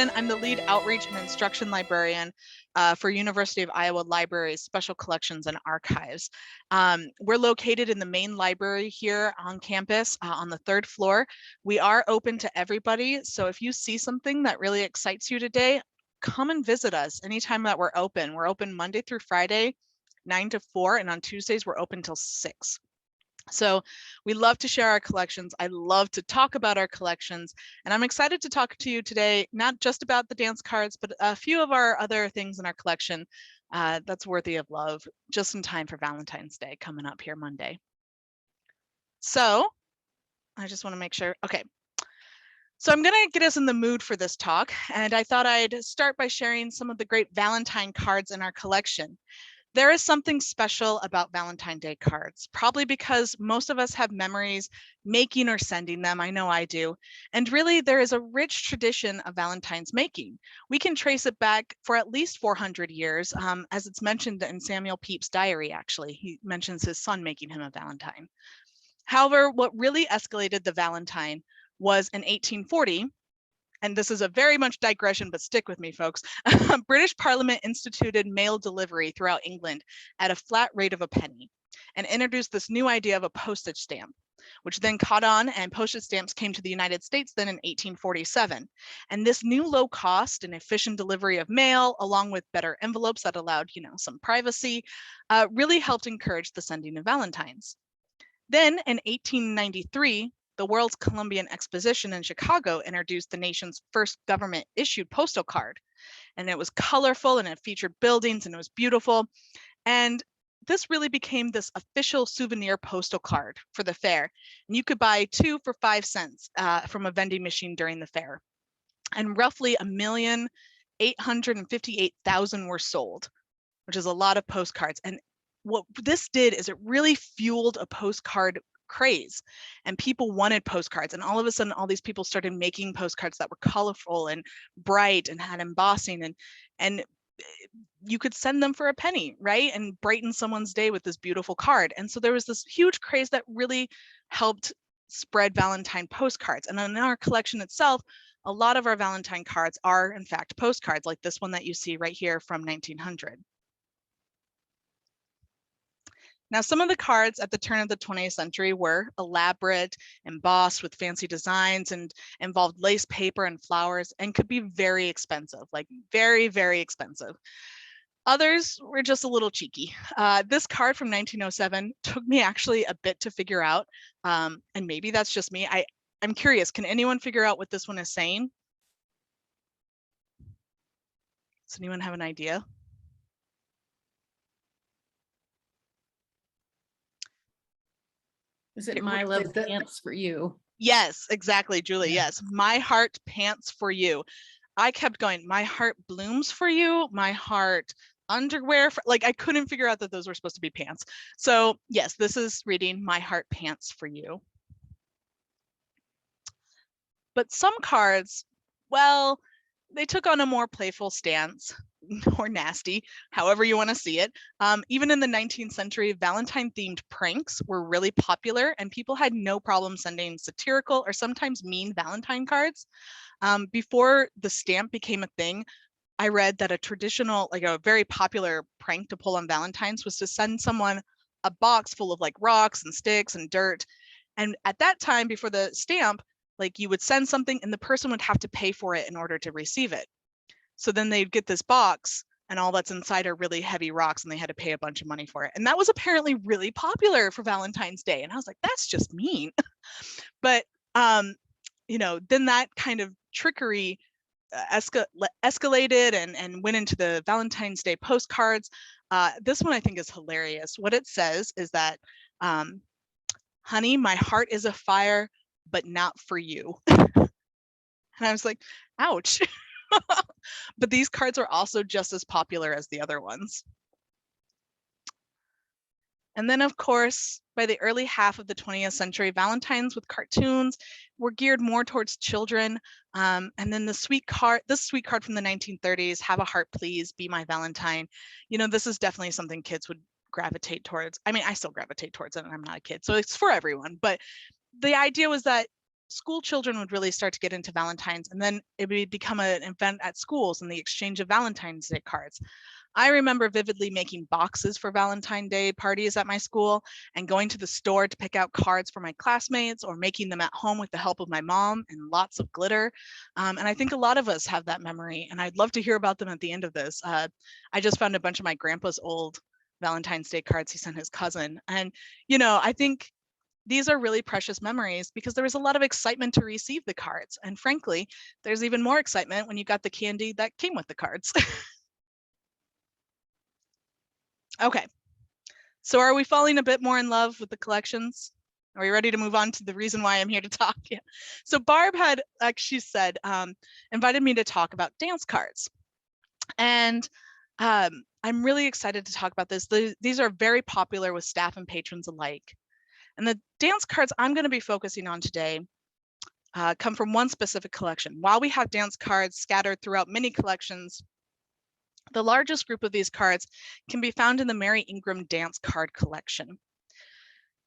Weldon. I'm the lead outreach and instruction librarian for University of Iowa Libraries, Special Collections and Archives. We're located in the main library here on campus on the 3rd floor. We are open to everybody. So if you see something that really excites you today, come and visit us anytime that we're open. We're open Monday through Friday, 9 to 4, and on Tuesdays we're open till 6. So we love to share our collections. I love to talk about our collections, and I'm excited to talk to you today, not just about the dance cards, but a few of our other things in our collection that's worthy of love, just in time for Valentine's Day coming up here Monday. So I just want to make sure, okay. So I'm going to get us in the mood for this talk, and I thought I'd start by sharing some of the great Valentine cards in our collection. There is something special about Valentine's Day cards, probably because most of us have memories making or sending them. I know I do. And really, there is a rich tradition of Valentine's making. We can trace it back for at least 400 years, as it's mentioned in Samuel Pepys' diary, actually. He mentions his son making him a Valentine. However, what really escalated the Valentine was in 1840, and this is a very much digression, but stick with me, folks. British Parliament instituted mail delivery throughout England at a flat rate of a penny and introduced this new idea of a postage stamp, which then caught on, and postage stamps came to the United States then in 1847. And this new low cost and efficient delivery of mail, along with better envelopes that allowed, some privacy, really helped encourage the sending of Valentines. Then in 1893, the World's Columbian Exposition in Chicago introduced the nation's first government issued postal card. And it was colorful and it featured buildings and it was beautiful. And this really became this official souvenir postal card for the fair. And you could buy 2 for 5 cents from a vending machine during the fair. And roughly 1,858,000 were sold, which is a lot of postcards. And what this did is it really fueled a postcard craze, and people wanted postcards, and all of a sudden all these people started making postcards that were colorful and bright and had embossing, and you could send them for a penny, right, and brighten someone's day with this beautiful card. And so there was this huge craze that really helped spread Valentine postcards. And in our collection itself, a lot of our Valentine cards are in fact postcards, like this one that you see right here from 1900. Now, some of the cards at the turn of the 20th century were elaborate, embossed with fancy designs, and involved lace paper and flowers, and could be very expensive, like very, very expensive. Others were just a little cheeky. This card from 1907 took me actually a bit to figure out, and maybe that's just me. I'm curious, can anyone figure out what this one is saying? Does anyone have an idea? Is it my love pants for you? Yes, exactly, Julie. Yes, my heart pants for you. I kept going, my heart blooms for you, my heart underwear for, like, I couldn't figure out that those were supposed to be pants. So yes, this is reading my heart pants for you. But some cards, well, they took on a more playful stance, or nasty, however you want to see it. Even in the 19th century, Valentine-themed pranks were really popular, and people had no problem sending satirical or sometimes mean Valentine cards. Before the stamp became a thing, I read that a traditional, like a very popular prank to pull on Valentine's was to send someone a box full of like rocks and sticks and dirt. And at that time, before the stamp, like you would send something and the person would have to pay for it in order to receive it. So then they'd get this box and all that's inside are really heavy rocks and they had to pay a bunch of money for it. And that was apparently really popular for Valentine's Day. And I was like, that's just mean. But, then that kind of trickery escalated and went into the Valentine's Day postcards. This one I think is hilarious. What it says is that, honey, my heart is a fire, but not for you. And I was like, ouch. But these cards are also just as popular as the other ones. And then, of course, by the early half of the 20th century, Valentines with cartoons were geared more towards children. And then this sweet card from the 1930s, have a heart, please, be my Valentine. This is definitely something kids would gravitate towards. I mean, I still gravitate towards it, and I'm not a kid, so it's for everyone. But the idea was that school children would really start to get into Valentines, and then it would become an event at schools and the exchange of Valentine's Day cards. I remember vividly making boxes for Valentine's Day parties at my school and going to the store to pick out cards for my classmates or making them at home with the help of my mom and lots of glitter. And I think a lot of us have that memory, and I'd love to hear about them at the end of this. I just found a bunch of my grandpa's old Valentine's Day cards he sent his cousin. And, I think these are really precious memories because there was a lot of excitement to receive the cards. And frankly, there's even more excitement when you got the candy that came with the cards. Okay, so are we falling a bit more in love with the collections? Are we ready to move on to the reason why I'm here to talk? Yeah. So Barb had, like she said, invited me to talk about dance cards. And I'm really excited to talk about this. These are very popular with staff and patrons alike. And the dance cards I'm going to be focusing on today come from one specific collection. While we have dance cards scattered throughout many collections, the largest group of these cards can be found in the Mary Ingram Dance Card Collection.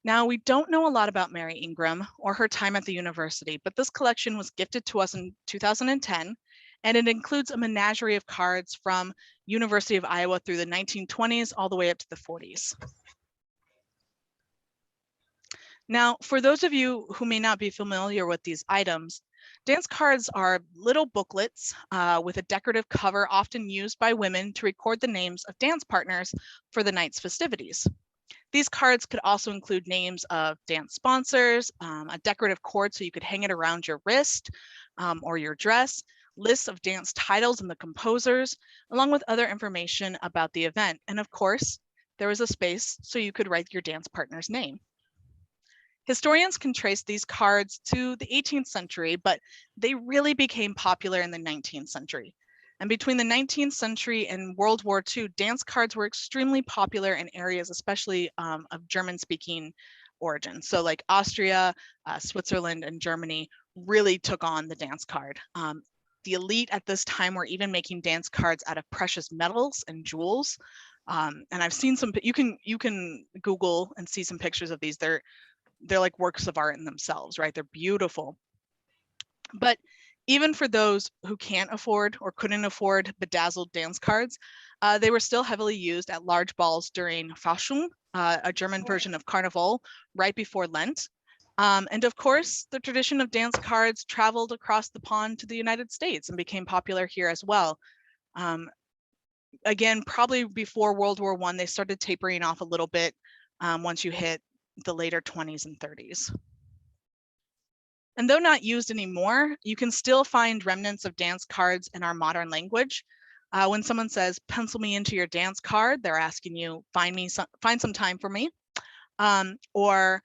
Now, we don't know a lot about Mary Ingram or her time at the university, but this collection was gifted to us in 2010, and it includes a menagerie of cards from University of Iowa through the 1920s all the way up to the 40s. Now, for those of you who may not be familiar with these items, dance cards are little booklets with a decorative cover often used by women to record the names of dance partners for the night's festivities. These cards could also include names of dance sponsors, a decorative cord so you could hang it around your wrist or your dress, lists of dance titles and the composers, along with other information about the event. And of course, there was a space so you could write your dance partner's name. Historians can trace these cards to the 18th century, but they really became popular in the 19th century. And between the 19th century and World War II, dance cards were extremely popular in areas, especially of German-speaking origin. So like Austria, Switzerland, and Germany really took on the dance card. The elite at this time were even making dance cards out of precious metals and jewels. And I've seen some, you can Google and see some pictures of these. They're like works of art in themselves, right? They're beautiful. But even for those who can't afford or couldn't afford bedazzled dance cards, they were still heavily used at large balls during Fasching, a German version of Carnival, right before Lent. And of course, the tradition of dance cards traveled across the pond to the United States and became popular here as well. Again, probably before World War I, they started tapering off a little bit once you hit the later 20s and 30s. And though not used anymore, you can still find remnants of dance cards in our modern language. When someone says, pencil me into your dance card, they're asking you, find some time for me. Or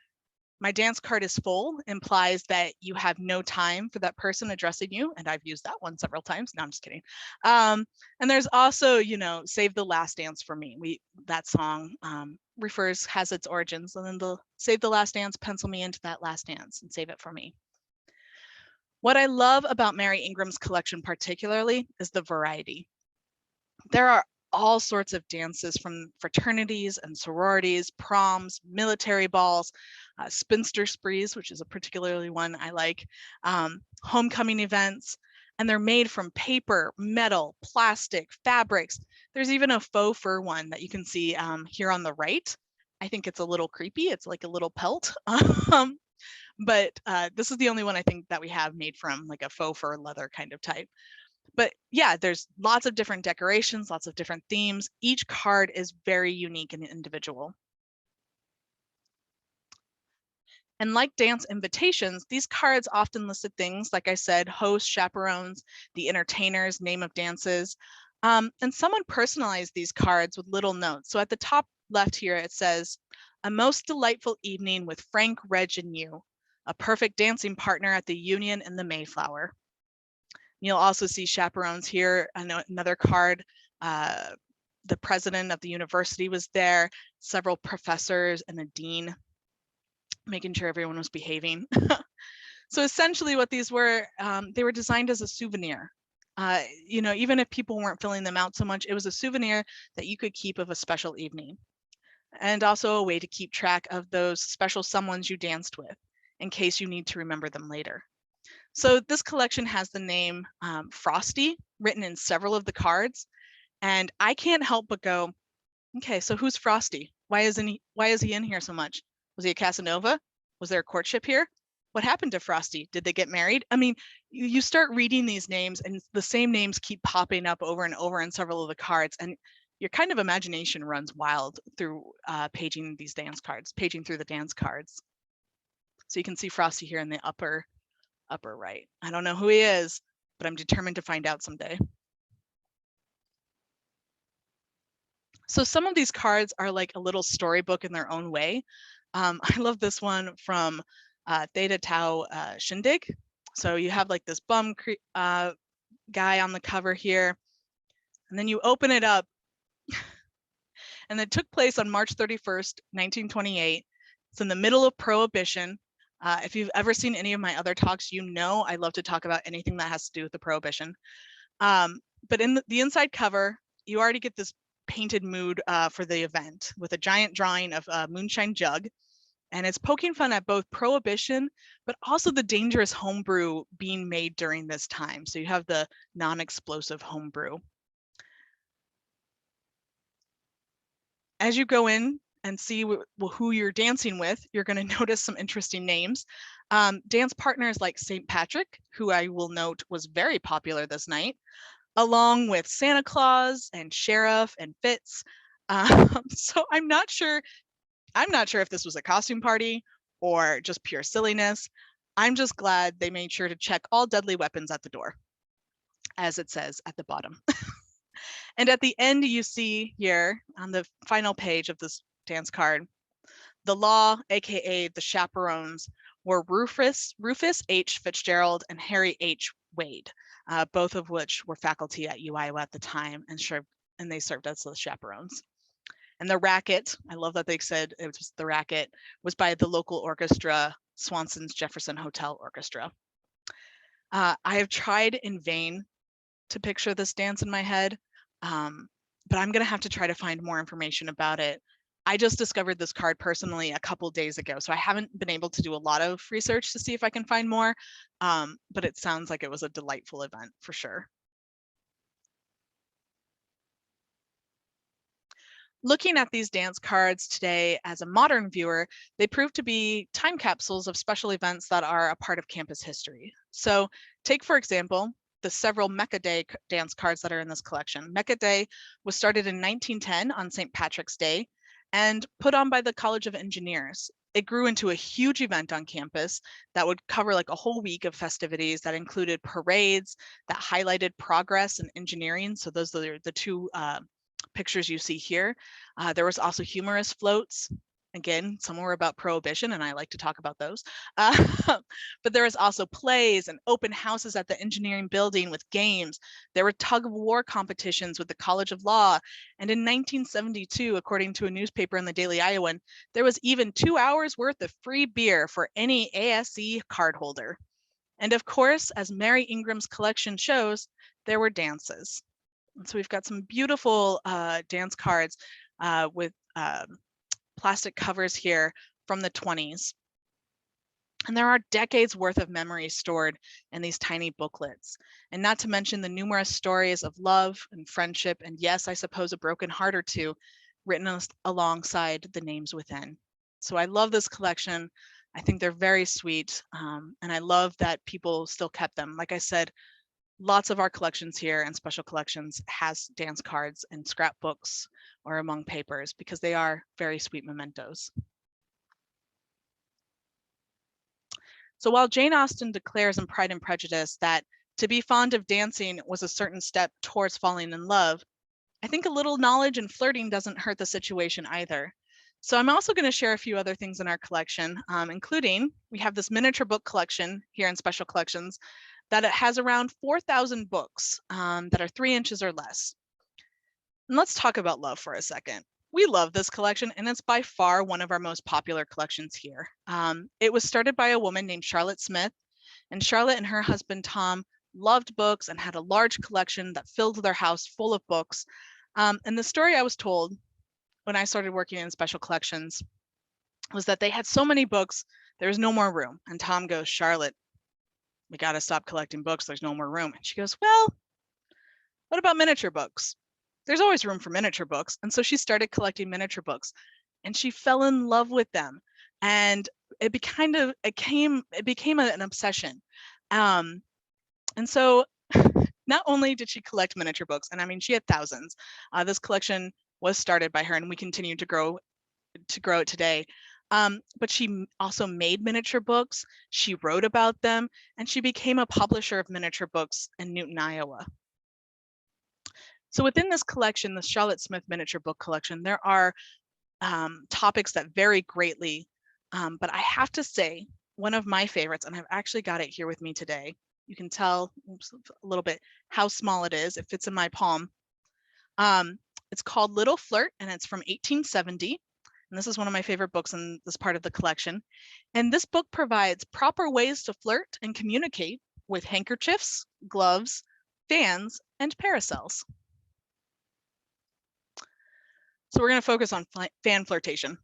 my dance card is full implies that you have no time for that person addressing you. And I've used that one several times. No, I'm just kidding. And there's also, Save the Last Dance for Me. That song has its origins, and then the Save the Last Dance, pencil me into that last dance and save it for me. What I love about Mary Ingram's collection particularly is the variety. There are all sorts of dances from fraternities and sororities, proms, military balls, spinster sprees, which is a particularly one I like, homecoming events, and they're made from paper, metal, plastic, fabrics. There's even a faux fur one that you can see here on the right. I think it's a little creepy. It's like a little pelt. But this is the only one I think that we have made from like a faux fur leather kind of type. But yeah, there's lots of different decorations, lots of different themes. Each card is very unique and individual. And like dance invitations, these cards often listed things, like I said, hosts, chaperones, the entertainers, name of dances. And someone personalized these cards with little notes. So at the top left here, it says, a most delightful evening with Frank, Reg, and you, a perfect dancing partner at the Union and the Mayflower. You'll also see chaperones here, another card. The president of the university was there, several professors and a dean, making sure everyone was behaving. So essentially what these were, they were designed as a souvenir. Even if people weren't filling them out so much, it was a souvenir that you could keep of a special evening. And also a way to keep track of those special someones you danced with in case you need to remember them later. So this collection has the name Frosty written in several of the cards. And I can't help but go, okay, so who's Frosty? Why is he in here so much? Was he a Casanova? Was there a courtship here? What happened to Frosty? Did they get married? I mean, you start reading these names and the same names keep popping up over and over in several of the cards, and your kind of imagination runs wild through paging through the dance cards. So you can see Frosty here in the upper right. I don't know who he is, but I'm determined to find out someday. So some of these cards are like a little storybook in their own way. I love this one from Theta Tau Shindig. So you have like this bum guy on the cover here, and then you open it up, and it took place on March 31st, 1928. It's in the middle of Prohibition. If you've ever seen any of my other talks, you know I love to talk about anything that has to do with the Prohibition. But in the inside cover, you already get this painted mood for the event with a giant drawing of a moonshine jug. And it's poking fun at both Prohibition, but also the dangerous homebrew being made during this time. So you have the non-explosive homebrew. As you go in and see who you're dancing with, you're going to notice some interesting names. Dance partners like St. Patrick, who I will note was very popular this night, along with Santa Claus and Sheriff and Fitz. So I'm not sure if this was a costume party or just pure silliness. I'm just glad they made sure to check all deadly weapons at the door, as it says at the bottom. And at the end, you see here on the final page of this dance card, the law, aka the chaperones, were Rufus H. Fitzgerald and Harry H. Wade, both of which were faculty at UIO at the time, and they served as the chaperones. And the racket, I love that they said it was the racket, was by the local orchestra, Swanson's Jefferson Hotel Orchestra. I have tried in vain to picture this dance in my head, but I'm going to have to try to find more information about it. I just discovered this card personally a couple days ago, so I haven't been able to do a lot of research to see if I can find more, but it sounds like it was a delightful event for sure. Looking at these dance cards today as a modern viewer, they prove to be time capsules of special events that are a part of campus history. So take, for example, the several Mecca Day dance cards that are in this collection. Mecca Day was started in 1910 on St. Patrick's Day and put on by the College of Engineers. It grew into a huge event on campus that would cover like a whole week of festivities that included parades that highlighted progress in engineering. So those are the two pictures you see here. There was also humorous floats. Again, some were about Prohibition, and I like to talk about those. But there was also plays and open houses at the engineering building with games. There were tug of war competitions with the College of Law. And in 1972, according to a newspaper in the Daily Iowan, there was even 2 hours worth of free beer for any ASE cardholder. And of course, as Mary Ingram's collection shows, there were dances. And so we've got some beautiful dance cards with plastic covers here from the 20s. And there are decades worth of memories stored in these tiny booklets. And not to mention the numerous stories of love and friendship, and yes, I suppose a broken heart or two, written alongside the names within. So I love this collection. I think they're very sweet. And I love that people still kept them. Like I said, lots of our collections here and special collections has dance cards and scrapbooks or among papers because they are very sweet mementos. So while Jane Austen declares in Pride and Prejudice that to be fond of dancing was a certain step towards falling in love, I think a little knowledge and flirting doesn't hurt the situation either. So I'm also going to share a few other things in our collection, including we have this miniature book collection here in Special Collections that it has around 4,000 books that are 3 inches or less. And let's talk about love for a second. We love this collection, and it's by far one of our most popular collections here. It was started by a woman named Charlotte Smith, and Charlotte and her husband Tom loved books and had a large collection that filled their house full of books. And the story I was told when I started working in special collections was that they had so many books, there was no more room. And Tom goes, Charlotte, we got to stop collecting books. There's no more room. And she goes, well, what about miniature books? There's always room for miniature books. And so she started collecting miniature books and she fell in love with them. And it became an obsession. And so not only did she collect miniature books, and I mean, she had thousands. This collection was started by her and we continue to grow it today. But she also made miniature books. She wrote about them and she became a publisher of miniature books in Newton, Iowa. So within this collection, the Charlotte Smith Miniature Book Collection, there are topics that vary greatly. But I have to say, one of my favorites, and I've actually got it here with me today. You can tell a little bit how small it is. It fits in my palm. It's called Little Flirt, and it's from 1870. And this is one of my favorite books in this part of the collection. And this book provides proper ways to flirt and communicate with handkerchiefs, gloves, fans, and parasols. So we're going to focus on fan flirtation.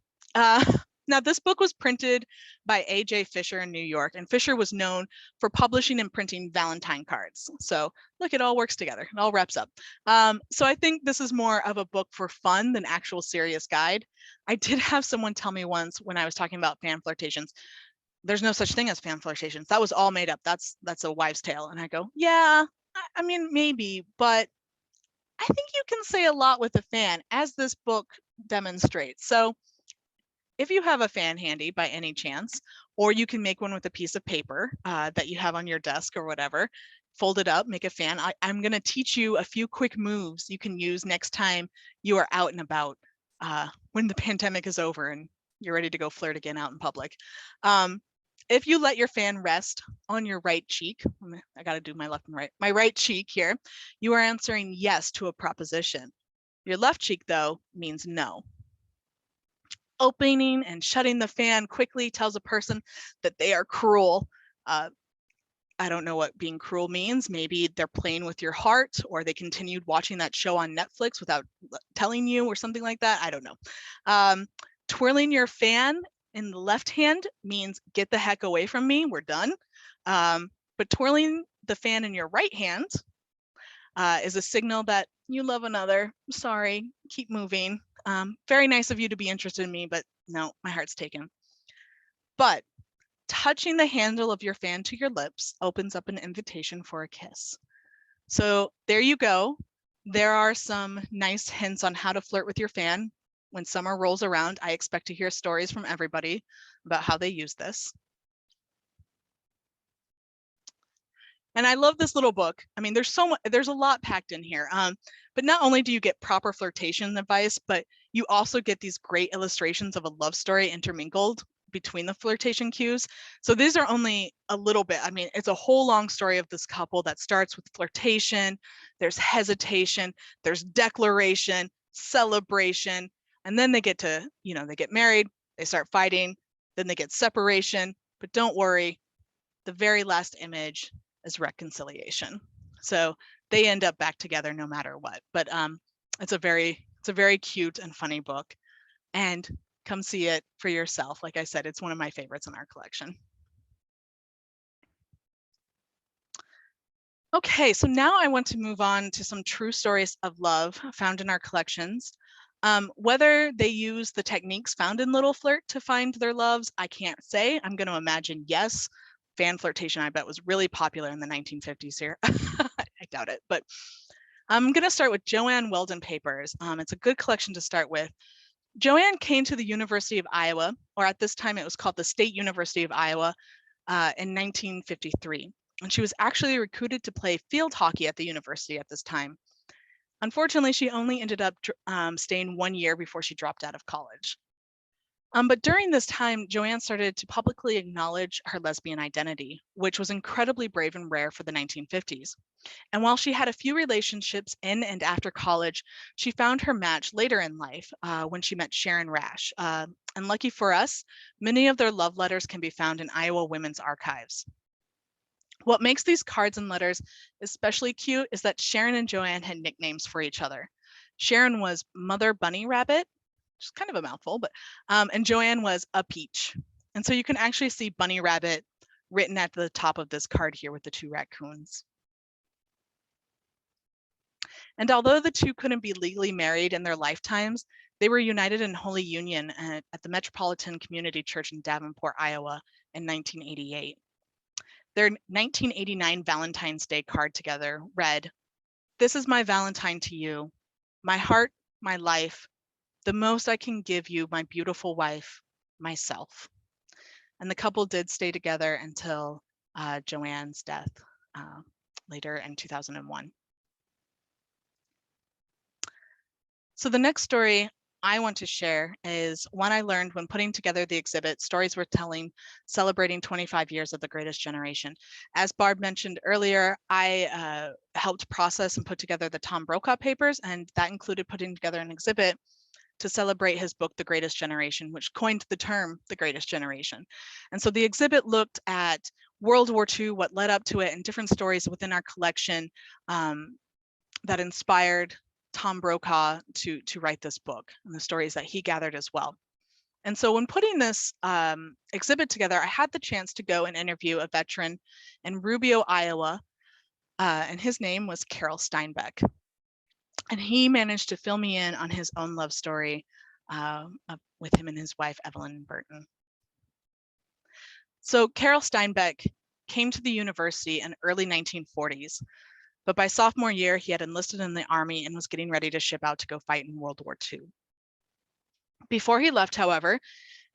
Now, this book was printed by A.J. Fisher in New York, and Fisher was known for publishing and printing Valentine cards. So look, it all works together. It all wraps up. So I think this is more of a book for fun than actual serious guide. I did have someone tell me once when I was talking about fan flirtations, there's no such thing as fan flirtations. That was all made up. That's a wives' tale. And I go, yeah, I mean, maybe, but I think you can say a lot with a fan, as this book demonstrates. So if you have a fan handy by any chance, or you can make one with a piece of paper that you have on your desk or whatever, fold it up, make a fan. I'm going to teach you a few quick moves you can use next time you are out and about when the pandemic is over and you're ready to go flirt again out in public. If you let your fan rest on your right cheek, I got to do my left and right, my right cheek here, you are answering yes to a proposition. Your left cheek, though, means no. Opening and shutting the fan quickly tells a person that they are cruel. I don't know what being cruel means. Maybe they're playing with your heart, or they continued watching that show on Netflix without telling you, or something like that. I don't know. Twirling your fan in the left hand means get the heck away from me, we're done. But twirling the fan in your right hand is a signal that you love another. Sorry, keep moving. Very nice of you to be interested in me, but no, my heart's taken. But touching the handle of your fan to your lips opens up an invitation for a kiss. So there you go. There are some nice hints on how to flirt with your fan. When summer rolls around, I expect to hear stories from everybody about how they use this. And I love this little book. I mean, there's a lot packed in here. But not only do you get proper flirtation advice, but you also get these great illustrations of a love story intermingled between the flirtation cues. So these are only a little bit. I mean, it's a whole long story of this couple that starts with flirtation, there's hesitation, there's declaration, celebration, and then they get to, they get married, they start fighting, then they get separation. But don't worry, the very last image is reconciliation. So they end up back together no matter what. But it's a very cute and funny book, and come see it for yourself. Like I said, it's one of my favorites in our collection. Okay, so now I want to move on to some true stories of love found in our collections. Whether they use the techniques found in Little Flirt to find their loves, I can't say. I'm going to imagine yes. Fan flirtation, I bet, was really popular in the 1950s here. I doubt it, but I'm going to start with Joan Weldon papers. It's a good collection to start with. Joan came to the University of Iowa, or at this time it was called the State University of Iowa, in 1953. And she was actually recruited to play field hockey at the university at this time. Unfortunately, she only ended up staying 1 year before she dropped out of college. But during this time, Joan started to publicly acknowledge her lesbian identity, which was incredibly brave and rare for the 1950s. And while she had a few relationships in and after college, she found her match later in life when she met Sharon Rash. And lucky for us, many of their love letters can be found in Iowa Women's Archives. What makes these cards and letters especially cute is that Sharon and Joan had nicknames for each other. Sharon was Mother Bunny Rabbit, which is kind of a mouthful, but and Joan was a peach. And so you can actually see Bunny Rabbit written at the top of this card here with the 2 raccoons. And although the two couldn't be legally married in their lifetimes, they were united in holy union at the Metropolitan Community Church in Davenport, Iowa in 1988. Their 1989 Valentine's Day card together read, "This is my Valentine to you, my heart, my life, the most I can give you, my beautiful wife, myself." And the couple did stay together until Joanne's death later in 2001. So the next story I want to share is one I learned when putting together the exhibit, Stories Worth Telling, celebrating 25 years of the greatest generation. As Barb mentioned earlier, I helped process and put together the Tom Brokaw papers, and that included putting together an exhibit to celebrate his book, The Greatest Generation, which coined the term The Greatest Generation. And so the exhibit looked at World War II, what led up to it, and different stories within our collection that inspired Tom Brokaw to write this book and the stories that he gathered as well. And so when putting this exhibit together, I had the chance to go and interview a veteran in Rubio, Iowa, and his name was Carol Steinbeck. And he managed to fill me in on his own love story with him and his wife, Evelyn Burton. So Carol Steinbeck came to the university in early 1940s. But by sophomore year, he had enlisted in the Army and was getting ready to ship out to go fight in World War II. Before he left, however,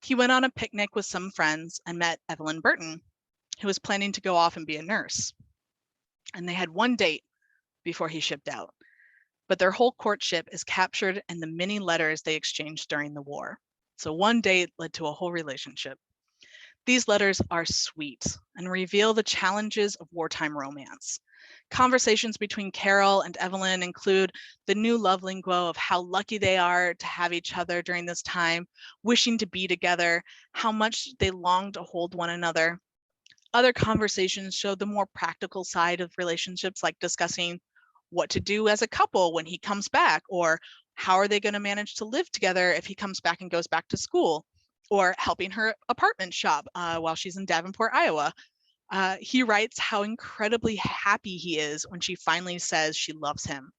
he went on a picnic with some friends and met Evelyn Burton, who was planning to go off and be a nurse. And they had one date before he shipped out. But their whole courtship is captured in the many letters they exchanged during the war. So one date led to a whole relationship. These letters are sweet and reveal the challenges of wartime romance. Conversations between Carol and Evelyn include the new love lingo of how lucky they are to have each other during this time, wishing to be together, how much they long to hold one another. Other conversations show the more practical side of relationships, like discussing what to do as a couple when he comes back, or how are they going to manage to live together if he comes back and goes back to school, or helping her apartment shop while she's in Davenport, Iowa. He writes how incredibly happy he is when she finally says she loves him.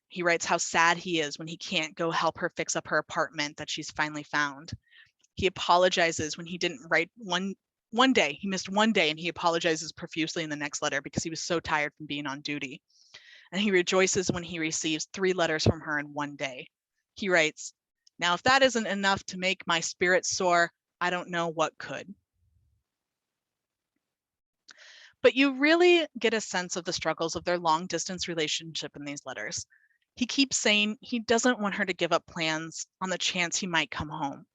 He writes how sad he is when he can't go help her fix up her apartment that she's finally found. He apologizes when he didn't write one day. He missed one day, and he apologizes profusely in the next letter because he was so tired from being on duty. And he rejoices when he receives 3 letters from her in one day. He writes, "Now, if that isn't enough to make my spirit soar, I don't know what could." But you really get a sense of the struggles of their long distance relationship in these letters. He keeps saying he doesn't want her to give up plans on the chance he might come home.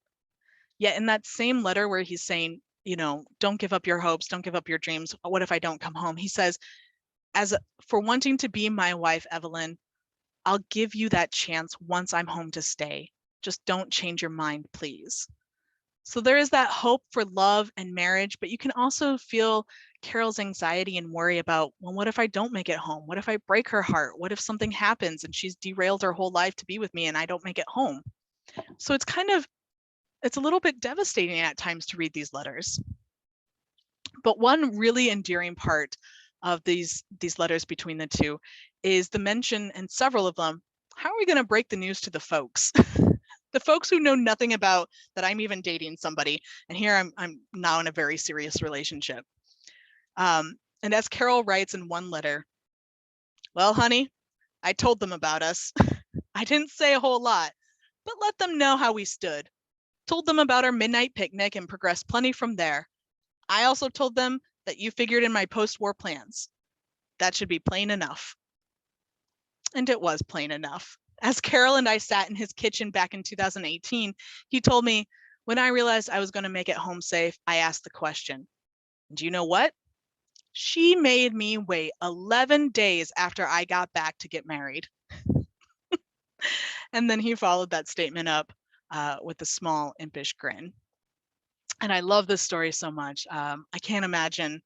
Yet in that same letter where he's saying, don't give up your hopes, don't give up your dreams, what if I don't come home? He says, for wanting to be my wife, Evelyn, I'll give you that chance once I'm home to stay. Just don't change your mind, please. So there is that hope for love and marriage, but you can also feel Carol's anxiety and worry about, well, what if I don't make it home? What if I break her heart? What if something happens and she's derailed her whole life to be with me and I don't make it home? So it's a little bit devastating at times to read these letters. But one really endearing part of these letters between the two is the mention in several of them, how are we going to break the news to the folks? The folks who know nothing about that I'm even dating somebody, and here I'm now in a very serious relationship. And as Carol writes in one letter, "Well, honey, I told them about us. I didn't say a whole lot, but let them know how we stood. Told them about our midnight picnic and progressed plenty from there. I also told them that you figured in my post-war plans. That should be plain enough." And it was plain enough. As Carol and I sat in his kitchen back in 2018, he told me, when I realized I was going to make it home safe, I asked the question, do you know what? She made me wait 11 days after I got back to get married. And then he followed that statement up with a small impish grin. And I love this story so much. I can't imagine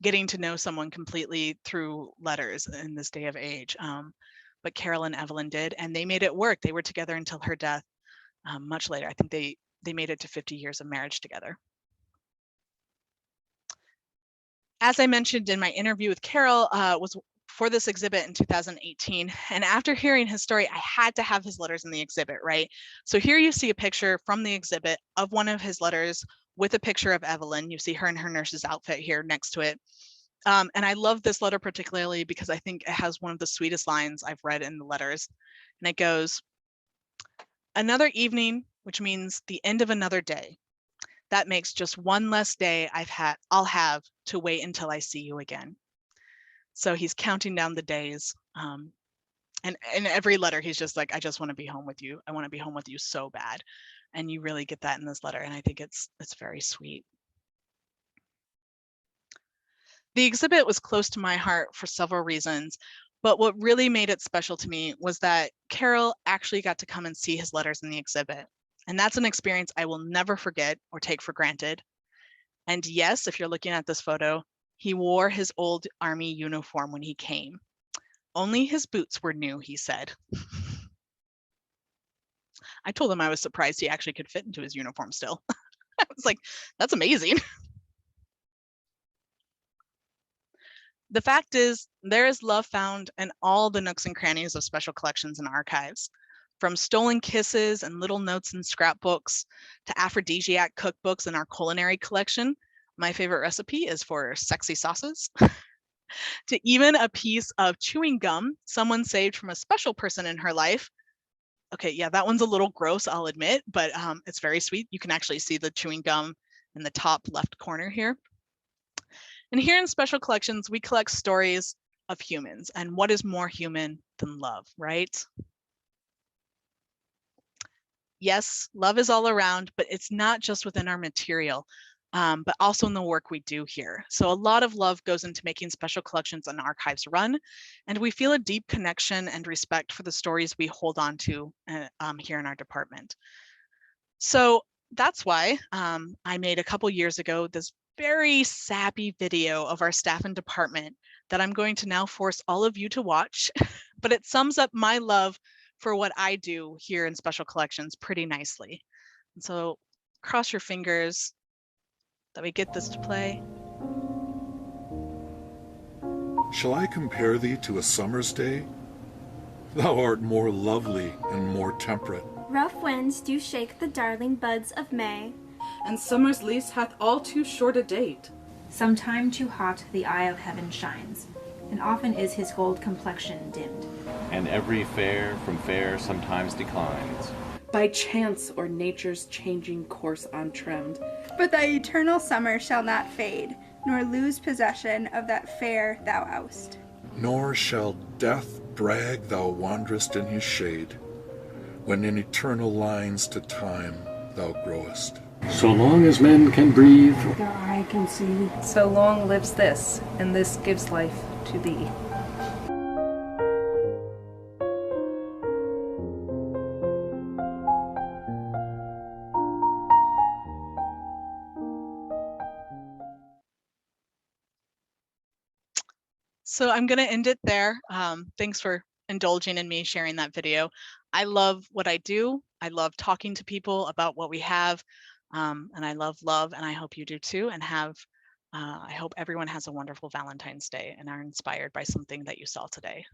getting to know someone completely through letters in this day of age. But Carol and Evelyn did, and they made it work. They were together until her death much later. I think they made it to 50 years of marriage together. As I mentioned in my interview with Carol, was for this exhibit in 2018. And after hearing his story, I had to have his letters in the exhibit, right? So here you see a picture from the exhibit of one of his letters with a picture of Evelyn. You see her in her nurse's outfit here next to it. And I love this letter particularly because I think it has one of the sweetest lines I've read in the letters. And it goes, "Another evening, which means the end of another day. That makes just one less day I'll have to wait until I see you again." So he's counting down the days. And in every letter, he's just like, "I just want to be home with you. I want to be home with you so bad." And you really get that in this letter. And I think it's very sweet. The exhibit was close to my heart for several reasons, but what really made it special to me was that Carol actually got to come and see his letters in the exhibit. And that's an experience I will never forget or take for granted. And yes, if you're looking at this photo, he wore his old Army uniform when he came. Only his boots were new, he said. I told him I was surprised he actually could fit into his uniform still. I was like, that's amazing. The fact is, there is love found in all the nooks and crannies of special collections and archives. From stolen kisses and little notes and scrapbooks to aphrodisiac cookbooks in our culinary collection. My favorite recipe is for sexy sauces. To even a piece of chewing gum someone saved from a special person in her life. Okay, yeah, that one's a little gross, I'll admit, but it's very sweet. You can actually see the chewing gum in the top left corner here. And here in Special Collections, we collect stories of humans. And what is more human than love, right? Yes, love is all around, but it's not just within our material, but also in the work we do here. So a lot of love goes into making Special Collections and archives run, and we feel a deep connection and respect for the stories we hold on to here in our department. So that's why I made a couple years ago this very sappy video of our staff and department that I'm going to now force all of you to watch, but it sums up my love for what I do here in Special Collections pretty nicely. And so cross your fingers that we get this to play. Shall I compare thee to a summer's day? Thou art more lovely and more temperate. Rough winds do shake the darling buds of May, and summer's lease hath all too short a date. Sometime too hot the eye of heaven shines, and often is his gold complexion dimmed. And every fair from fair sometimes declines, by chance or nature's changing course untrimmed. But thy eternal summer shall not fade, nor lose possession of that fair thou oust. Nor shall death brag thou wanderest in his shade, when in eternal lines to time thou growest. So long as men can breathe, their eye can see. So long lives this, and this gives life to thee. So I'm going to end it there. Thanks for indulging in me sharing that video. I love what I do. I love talking to people about what we have. And I love love, and I hope you do too. And I hope everyone has a wonderful Valentine's Day and are inspired by something that you saw today.